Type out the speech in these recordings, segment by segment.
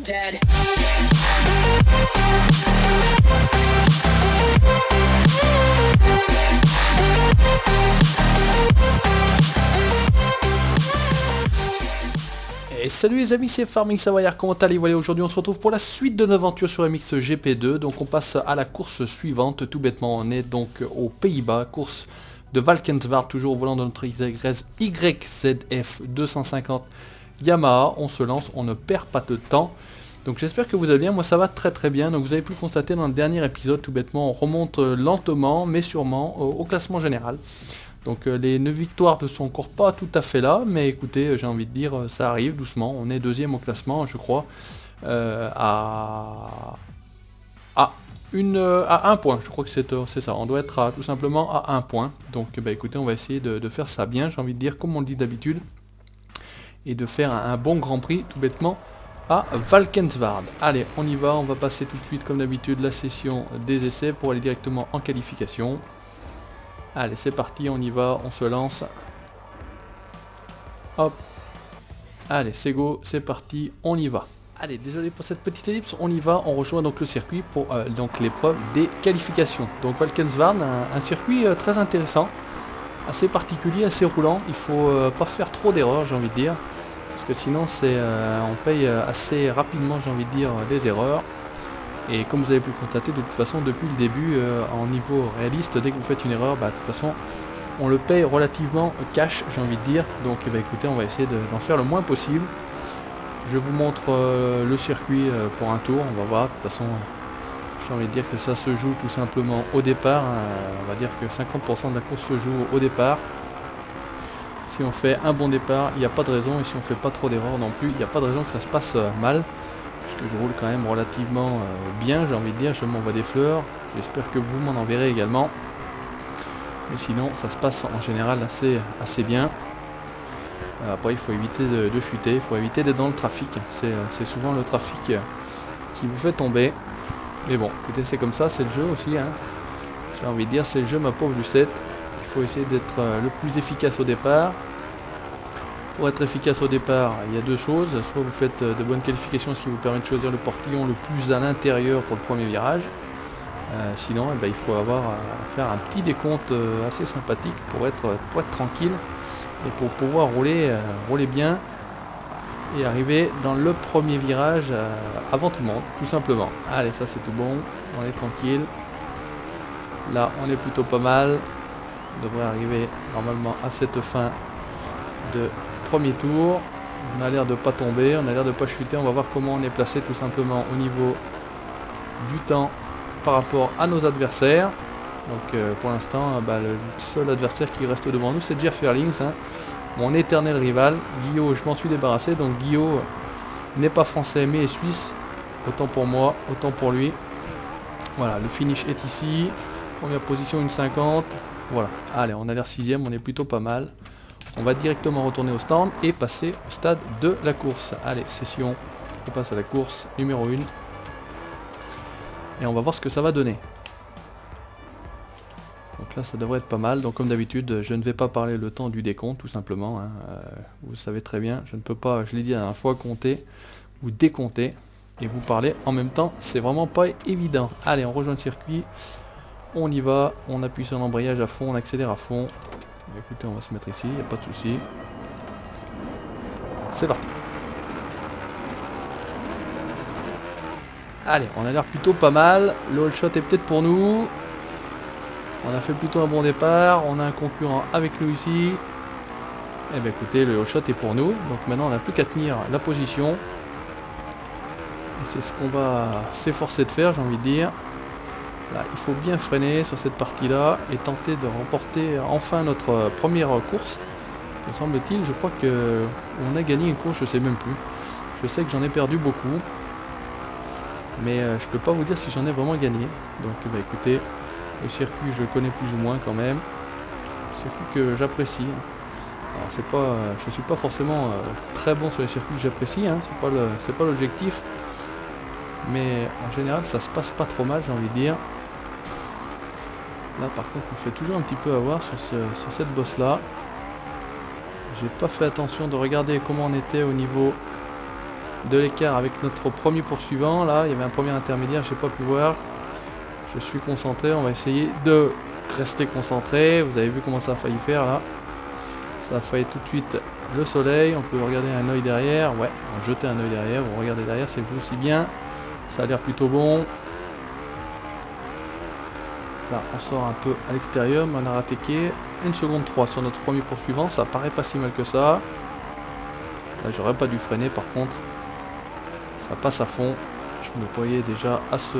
dead. Et salut les amis, c'est Farming Savoyard, comment allez-vous? Voilà, aujourd'hui on se retrouve pour la suite de nos aventures sur MX GP2. Donc on passe à la course suivante, tout bêtement on est donc aux Pays-Bas, course de Valkenswaard, toujours au volant de notre YZF 250 Yamaha. On se lance, on ne perd pas de temps. Donc j'espère que vous allez bien, moi ça va très bien. Donc vous avez pu le constater dans le dernier épisode, tout bêtement on remonte lentement mais sûrement au classement général. Donc les 9 victoires ne sont encore pas tout à fait là, mais écoutez, j'ai envie de dire, ça arrive doucement. On est deuxième au classement, je crois, à un point. Je crois que c'est ça, on doit être tout simplement à un point. Donc écoutez, on va essayer de faire ça bien, j'ai envie de dire, comme on le dit d'habitude, et de faire un bon Grand Prix, tout bêtement, à Valkenswaard. Allez, on y va, on va passer tout de suite, comme d'habitude, la session des essais pour aller directement en qualification. Allez, c'est parti, on y va, on se lance. Hop. Allez, c'est go, c'est parti, on y va. Allez, désolé pour cette petite ellipse, on y va, on rejoint donc le circuit pour donc l'épreuve des qualifications. Donc Valkenswaard, un circuit très intéressant, assez particulier, assez roulant. Il faut pas faire trop d'erreurs, j'ai envie de dire, parce que sinon on paye assez rapidement, j'ai envie de dire, des erreurs. Et comme vous avez pu le constater, de toute façon, depuis le début, en niveau réaliste, dès que vous faites une erreur, de toute façon, on le paye relativement cash, j'ai envie de dire. Donc écoutez, on va essayer d'en faire le moins possible. Je vous montre le circuit pour un tour, on va voir. De toute façon, j'ai envie de dire que ça se joue tout simplement au départ. On va dire que 50% de la course se joue au départ. Si on fait un bon départ, il n'y a pas de raison. Et si on fait pas trop d'erreurs non plus, il n'y a pas de raison que ça se passe mal. Puisque je roule quand même relativement bien, j'ai envie de dire, je m'envoie des fleurs, j'espère que vous m'en enverrez également. Mais sinon, ça se passe en général assez bien. Après, il faut éviter de chuter, il faut éviter d'être dans le trafic. C'est souvent le trafic qui vous fait tomber. Mais bon, écoutez, c'est comme ça, c'est le jeu aussi. Hein. J'ai envie de dire, c'est le jeu, ma pauvre Lucette. Il faut essayer d'être le plus efficace au départ. Pour être efficace au départ, il y a deux choses. Soit vous faites de bonnes qualifications, ce qui vous permet de choisir le portillon le plus à l'intérieur pour le premier virage. Sinon, il faut faire un petit décompte assez sympathique pour être tranquille et pour pouvoir rouler bien et arriver dans le premier virage avant tout le monde, tout simplement. Allez, ça c'est tout bon, on est tranquille. Là, on est plutôt pas mal. On devrait arriver normalement à cette fin de premier tour. On a l'air de pas tomber, on a l'air de pas chuter. On va voir comment on est placé tout simplement au niveau du temps par rapport à nos adversaires. Donc pour l'instant, le seul adversaire qui reste devant nous, c'est Jeff Erlings, hein, mon éternel rival. Guillaume, je m'en suis débarrassé, donc Guillaume n'est pas français mais est suisse. Autant pour moi, autant pour lui. Voilà, le finish est ici. Première position, une 50. Voilà, allez, on a l'air 6ème, on est plutôt pas mal. On va directement retourner au stand et passer au stade de la course. Allez, session, on passe à la course numéro 1. Et on va voir ce que ça va donner. Donc là, ça devrait être pas mal. Donc comme d'habitude, je ne vais pas parler le temps du décompte, tout simplement. Hein. Vous savez très bien, je ne peux pas, je l'ai dit la dernière fois, compter ou décompter. Et vous parler en même temps, c'est vraiment pas évident. Allez, on rejoint le circuit. On y va, on appuie sur l'embrayage à fond, on accélère à fond. Écoutez, on va se mettre ici, il n'y a pas de souci. C'est parti. Allez, on a l'air plutôt pas mal. Le all shot est peut-être pour nous. On a fait plutôt un bon départ. On a un concurrent avec nous ici. Eh bien écoutez, le all shot est pour nous. Donc maintenant, on n'a plus qu'à tenir la position. Et c'est ce qu'on va s'efforcer de faire, j'ai envie de dire. Là, il faut bien freiner sur cette partie-là et tenter de remporter enfin notre première course. Me semble-t-il, je crois qu'on a gagné une course, je sais même plus. Je sais que j'en ai perdu beaucoup. Mais je peux pas vous dire si j'en ai vraiment gagné. Donc écoutez, le circuit je le connais plus ou moins quand même. Circuit que j'apprécie. Alors je suis pas forcément très bon sur les circuits que j'apprécie, hein. C'est pas l'objectif. Mais en général ça se passe pas trop mal, j'ai envie de dire. Là par contre on fait toujours un petit peu avoir sur cette bosse là. J'ai pas fait attention de regarder comment on était au niveau de l'écart avec notre premier poursuivant. Là, il y avait un premier intermédiaire, j'ai pas pu voir. Je suis concentré, on va essayer de rester concentré. Vous avez vu comment ça a failli faire là. Ça a failli tout de suite le soleil. On peut regarder un œil derrière. Ouais, on va jeter un œil derrière. Vous regardez derrière, c'est vous aussi bien. Ça a l'air plutôt bon. Là, on sort un peu à l'extérieur, mais on a ratéqué 1 seconde 3 sur notre premier poursuivant. Ça paraît pas si mal que ça. Là, j'aurais pas dû freiner par contre. Ça passe à fond. Je me voyais déjà à ce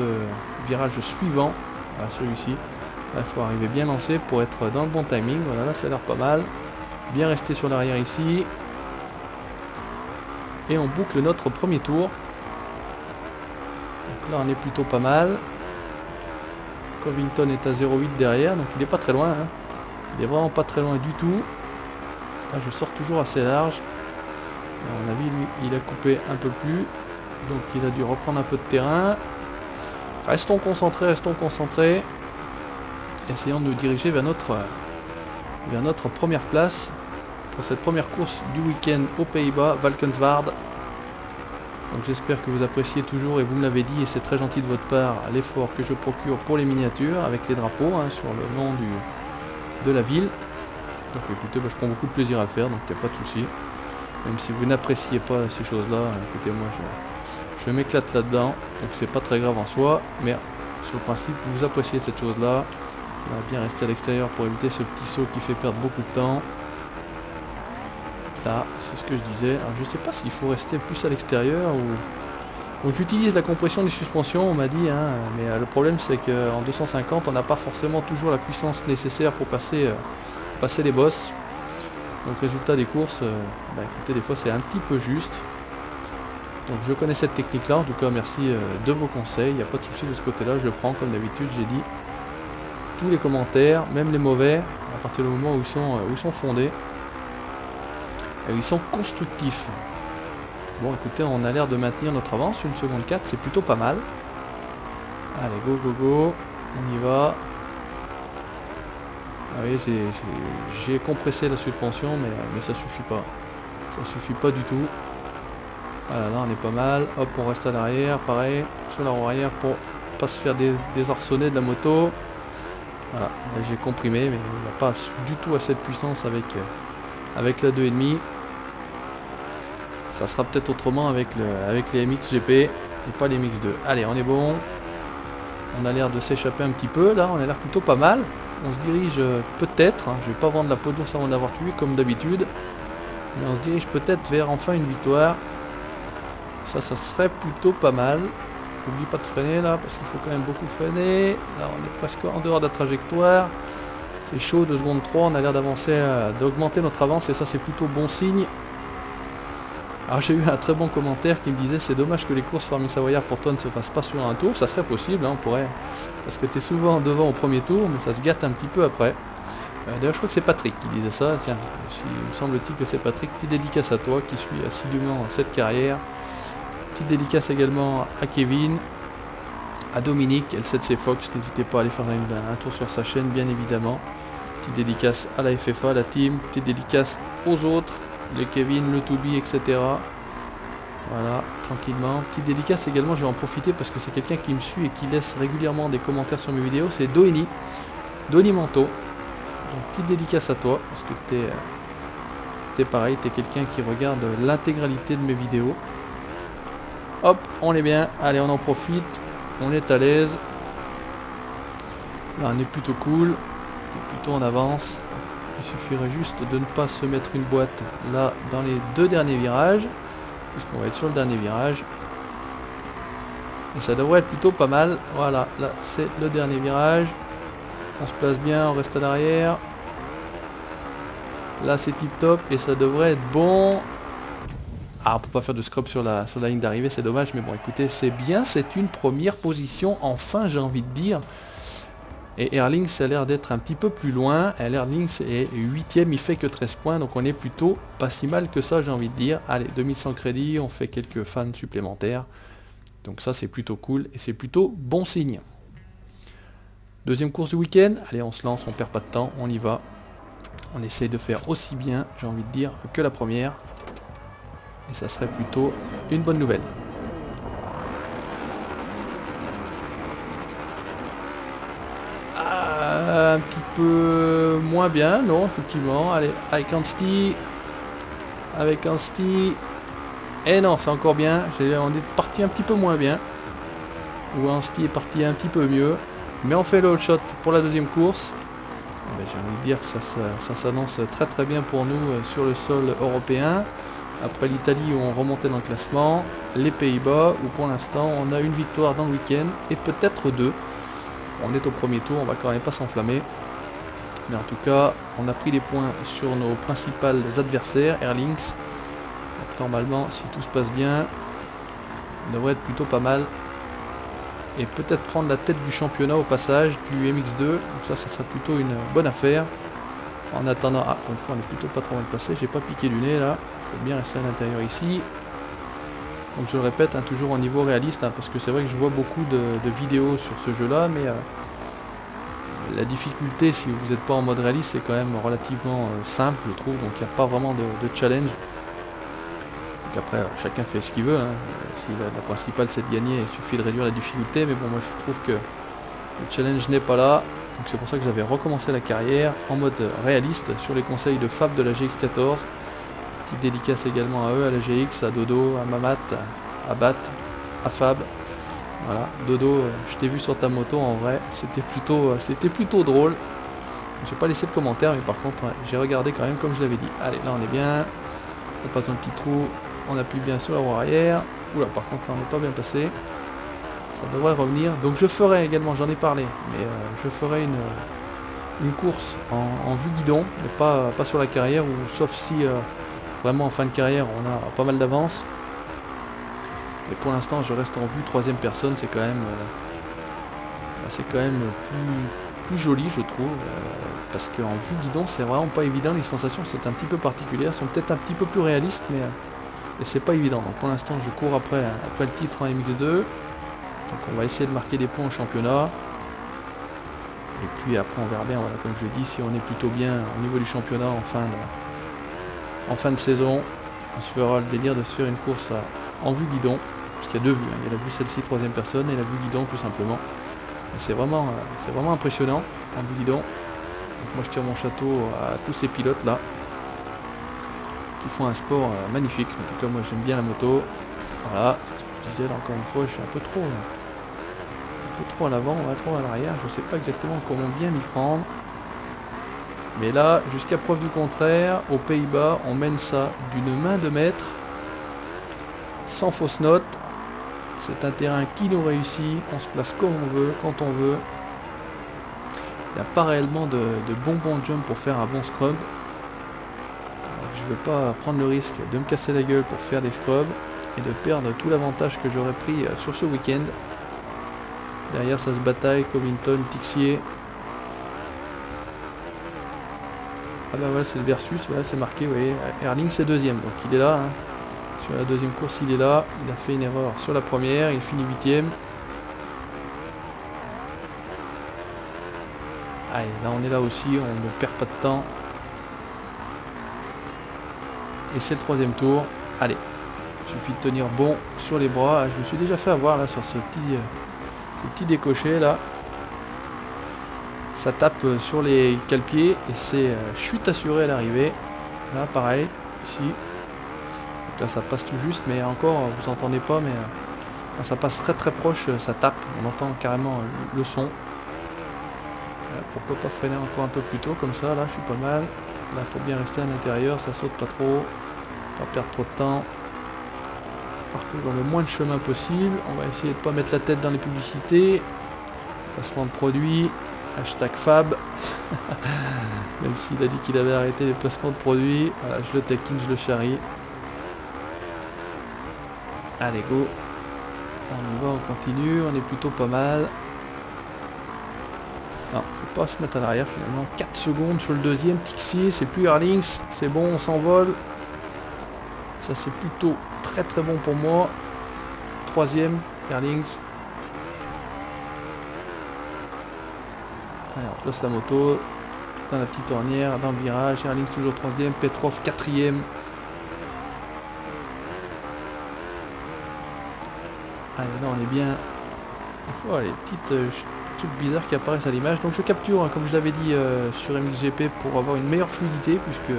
virage suivant, à celui-ci. Là, il faut arriver bien lancé pour être dans le bon timing. Voilà, là, ça a l'air pas mal. Bien rester sur l'arrière ici. Et on boucle notre premier tour. Donc là, on est plutôt pas mal. Covington est à 0,8 derrière, donc il n'est pas très loin. Hein. Il est vraiment pas très loin du tout. Là, je sors toujours assez large. Et à mon avis, lui, il a coupé un peu plus. Donc il a dû reprendre un peu de terrain. Restons concentrés, restons concentrés. Essayons de nous diriger vers notre première place pour cette première course du week-end aux Pays-Bas, Valkenswaard. Donc j'espère que vous appréciez toujours, et vous me l'avez dit, et c'est très gentil de votre part, l'effort que je procure pour les miniatures avec les drapeaux hein, sur le nom de la ville. Donc écoutez, je prends beaucoup de plaisir à le faire, donc il n'y a pas de souci. Même si vous n'appréciez pas ces choses-là, écoutez, moi je m'éclate là-dedans, donc c'est pas très grave en soi, mais sur le principe, vous appréciez cette chose-là. On va bien rester à l'extérieur pour éviter ce petit saut qui fait perdre beaucoup de temps. Là, c'est ce que je disais. Alors, je ne sais pas s'il faut rester plus à l'extérieur ou... Donc j'utilise la compression des suspensions, on m'a dit, hein, mais le problème c'est qu'en 250, on n'a pas forcément toujours la puissance nécessaire pour passer les bosses. Donc résultat des courses, écoutez, des fois c'est un petit peu juste. Donc je connais cette technique-là, en tout cas merci de vos conseils, il n'y a pas de souci de ce côté-là, je prends comme d'habitude, j'ai dit tous les commentaires, même les mauvais, à partir du moment où ils sont fondés. Et ils sont constructifs. Bon écoutez, on a l'air de maintenir notre avance, 1 seconde 4, c'est plutôt pas mal. Allez, go go go, on y va. Ah oui, j'ai compressé la suspension, mais ça suffit pas. Ça suffit pas du tout. Voilà, là on est pas mal. Hop, on reste à l'arrière, pareil, sur la roue arrière pour pas se faire désarçonner de la moto. Voilà, là j'ai comprimé, mais il n'y a pas du tout assez de puissance avec la 2,5. Ça sera peut-être autrement avec les MXGP et pas les MX2. Allez, on est bon. On a l'air de s'échapper un petit peu. Là, on a l'air plutôt pas mal. On se dirige peut-être, hein, je vais pas vendre la peau d'ours avant d'avoir tué comme d'habitude. Mais on se dirige peut-être vers enfin une victoire. Ça serait plutôt pas mal. N'oublie pas de freiner là, parce qu'il faut quand même beaucoup freiner. Là, on est presque en dehors de la trajectoire. C'est chaud, 2 secondes 3, on a l'air d'avancer, d'augmenter notre avance et ça c'est plutôt bon signe. Alors j'ai eu un très bon commentaire qui me disait c'est dommage que les courses Farming Savoyard pour toi ne se fassent pas sur un tour. Ça serait possible, hein, on pourrait, parce que tu es souvent devant au premier tour, mais ça se gâte un petit peu après. D'ailleurs je crois que c'est Patrick qui disait ça, tiens, il me semble-t-il que c'est Patrick. Petite dédicace à toi qui suit assidûment cette carrière. Petite dédicace également à Kevin, à Dominique, L7C Fox, n'hésitez pas à aller faire un tour sur sa chaîne bien évidemment. Petite dédicace à la FFA, la team, petite dédicace aux autres, le Kevin, le Toubi, etc. Voilà, tranquillement. Petite dédicace également, je vais en profiter parce que c'est quelqu'un qui me suit et qui laisse régulièrement des commentaires sur mes vidéos, c'est Doeni Manto. Donc petite dédicace à toi, parce que t'es pareil, t'es quelqu'un qui regarde l'intégralité de mes vidéos. Hop, on est bien, allez on en profite, on est à l'aise. Là on est plutôt cool, plutôt en avance. Il suffirait juste de ne pas se mettre une boîte là dans les 2 derniers virages, puisqu'on va être sur le dernier virage. Et ça devrait être plutôt pas mal. Voilà, là c'est le dernier virage. On se place bien, on reste à l'arrière. Là c'est tip top et ça devrait être bon. Ah, on peut pas faire de scrub sur la ligne d'arrivée, c'est dommage, mais bon écoutez, c'est bien, c'est une première position, enfin j'ai envie de dire. Et Erling, ça a l'air d'être un petit peu plus loin. Erling est 8ème, il fait que 13 points, donc on est plutôt pas si mal que ça, j'ai envie de dire. Allez, 2100 crédits, on fait quelques fans supplémentaires. Donc ça c'est plutôt cool et c'est plutôt bon signe. Deuxième course du week-end, allez on se lance, on perd pas de temps, on y va. On essaye de faire aussi bien, j'ai envie de dire, que la première. Et ça serait plutôt une bonne nouvelle. Un petit peu moins bien, non, effectivement. Allez, avec Anstey. Avec Anstey. Et non, c'est encore bien. On est parti un petit peu moins bien. Ou Anstey est parti un petit peu mieux. Mais on fait le hot shot pour la deuxième course. J'ai envie de dire que ça s'annonce très très bien pour nous sur le sol européen. Après l'Italie où on remontait dans le classement, les Pays-Bas où pour l'instant on a une victoire dans le week-end et peut-être deux. On est au premier tour, on va quand même pas s'enflammer. Mais en tout cas, on a pris des points sur nos principaux adversaires, Air Links. Donc normalement, si tout se passe bien, on devrait être plutôt pas mal. Et peut-être prendre la tête du championnat au passage du MX2. Donc ça serait plutôt une bonne affaire. En attendant, pour une fois on est plutôt pas trop mal passé. J'ai pas piqué du nez là. Il faut bien rester à l'intérieur ici. Donc je le répète, toujours en niveau réaliste, parce que c'est vrai que je vois beaucoup de vidéos sur ce jeu là, mais la difficulté si vous n'êtes pas en mode réaliste c'est quand même relativement simple je trouve, donc il n'y a pas vraiment de challenge. Donc après chacun fait ce qu'il veut, si la principale c'est de gagner, il suffit de réduire la difficulté, mais bon moi je trouve que le challenge n'est pas là, donc c'est pour ça que j'avais recommencé la carrière en mode réaliste sur les conseils de Fab de la GX14. Petite dédicace également à eux, à la GX, à Dodo, à Mamat, à Bat, à Fab. Voilà, Dodo, je t'ai vu sur ta moto en vrai, c'était plutôt drôle. J'ai pas laissé de commentaires, mais par contre j'ai regardé quand même comme je l'avais dit. Allez, là on est bien, on passe dans le petit trou, on appuie bien sur la roue arrière. Oula, par contre là on n'est pas bien passé. Ça devrait revenir. Donc je ferai également, j'en ai parlé, mais je ferai une course en vue guidon, mais pas sur la carrière, ou sauf si vraiment en fin de carrière on a pas mal d'avance. Et pour l'instant je reste en vue troisième personne, c'est quand même plus joli je trouve, parce qu'en vue guidon c'est vraiment pas évident, les sensations sont un petit peu particulières, sont peut-être un petit peu plus réalistes, mais c'est pas évident. Donc pour l'instant je cours après le titre en MX2, donc on va essayer de marquer des points au championnat, et puis après on verra bien, voilà, comme je dis, si on est plutôt bien au niveau du championnat en fin de saison, on se fera le délire de se faire une course en vue guidon. Parce qu'il y a deux vues, il y a la vue celle-ci troisième personne et la vue guidon tout simplement. C'est vraiment impressionnant en vue guidon. Donc moi je tire mon chapeau à tous ces pilotes là qui font un sport magnifique. En tout cas moi j'aime bien la moto. Voilà, c'est ce que je disais là, encore une fois, je suis un peu trop à l'avant, on va trop à l'arrière, je sais pas exactement comment bien m'y prendre. Mais là, jusqu'à preuve du contraire, aux Pays-Bas, on mène ça d'une main de maître, sans fausse note. C'est un terrain qui nous réussit, on se place comme on veut, quand on veut. Il n'y a pas réellement de bon jump pour faire un bon scrub. Je ne veux pas prendre le risque de me casser la gueule pour faire des scrubs et de perdre tout l'avantage que j'aurais pris sur ce week-end. Derrière ça se bataille, Covington, Tixier. Ah ben voilà, c'est le versus, voilà, c'est marqué, vous voyez, Erling c'est deuxième, donc il est là. Sur la deuxième course il est là, il a fait une erreur sur la première, il finit 8ème. Allez, là on est là aussi, on ne perd pas de temps. Et c'est le troisième tour. Allez, il suffit de tenir bon sur les bras. Je me suis déjà fait avoir là sur ce petit décoché là. Ça tape sur les cale-pieds et c'est chute assurée à l'arrivée. Là pareil, ici. Donc là ça passe tout juste, mais encore vous entendez pas, mais quand ça passe très proche, ça tape. On entend carrément le son. Pourquoi pas freiner encore un peu plus tôt comme ça, là je suis pas mal. Là il faut bien rester à l'intérieur, ça saute pas trop. Pas perdre trop de temps. Parcourir le moins de chemin possible. On va essayer de pas mettre la tête dans les publicités. Placement de produits. Hashtag Fab. Même s'il a dit qu'il avait arrêté les placements de produits. Voilà, je le taquine, je le charrie. Allez, go. On y va, on continue. On est plutôt pas mal. Non, faut pas se mettre à l'arrière finalement. 4 secondes sur le deuxième. Tixier, c'est plus Erlings. C'est bon, on s'envole. Ça c'est plutôt très bon pour moi. Troisième, Erlings. Allez, on place la moto dans la petite ornière, dans le virage. Erlings toujours troisième, Petrov quatrième. Allez, là on est bien. Il faut les petites trucs bizarres qui apparaissent à l'image. Donc je capture, hein, comme je l'avais dit sur MXGP, pour avoir une meilleure fluidité, puisque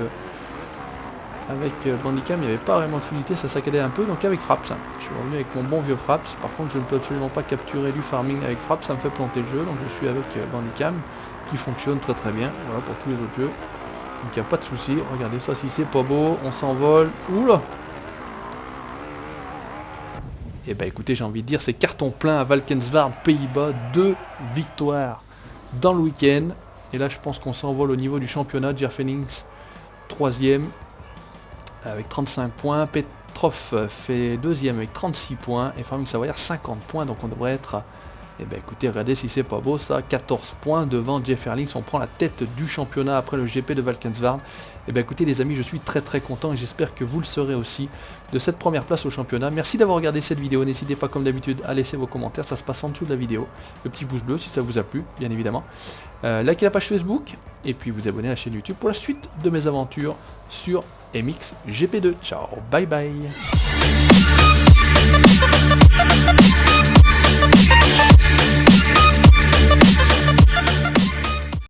avec Bandicam il n'y avait pas vraiment de fluidité, ça saccadait un peu. Donc avec Fraps, hein. Je suis revenu avec mon bon vieux Fraps. Par contre je ne peux absolument pas capturer du farming avec Fraps, ça me fait planter le jeu. Donc je suis avec Bandicam qui fonctionne très très bien. Voilà pour tous les autres jeux. Donc il n'y a pas de souci. Regardez ça, si c'est pas beau, on s'envole. Oula! Et bah écoutez, j'ai envie de dire, c'est carton plein à Valkenswaard, Pays-Bas, 2 victoires dans le week-end. Et là je pense qu'on s'envole au niveau du championnat. Gerfenings 3ème avec 35 points. Petrov fait 2ème avec 36 points. Et Farming Savoyard 50 points. Donc on devrait être... Et ben écoutez, regardez si c'est pas beau ça, 14 points devant Jeff Erlings, on prend la tête du championnat après le GP de Valkenswaard. Et ben écoutez les amis, je suis très très content et j'espère que vous le serez aussi de cette première place au championnat. Merci d'avoir regardé cette vidéo, n'hésitez pas comme d'habitude à laisser vos commentaires, ça se passe en dessous de la vidéo. Le petit pouce bleu si ça vous a plu, bien évidemment. Likez la page Facebook et puis vous abonnez à la chaîne YouTube pour la suite de mes aventures sur MXGP2. Ciao, bye bye.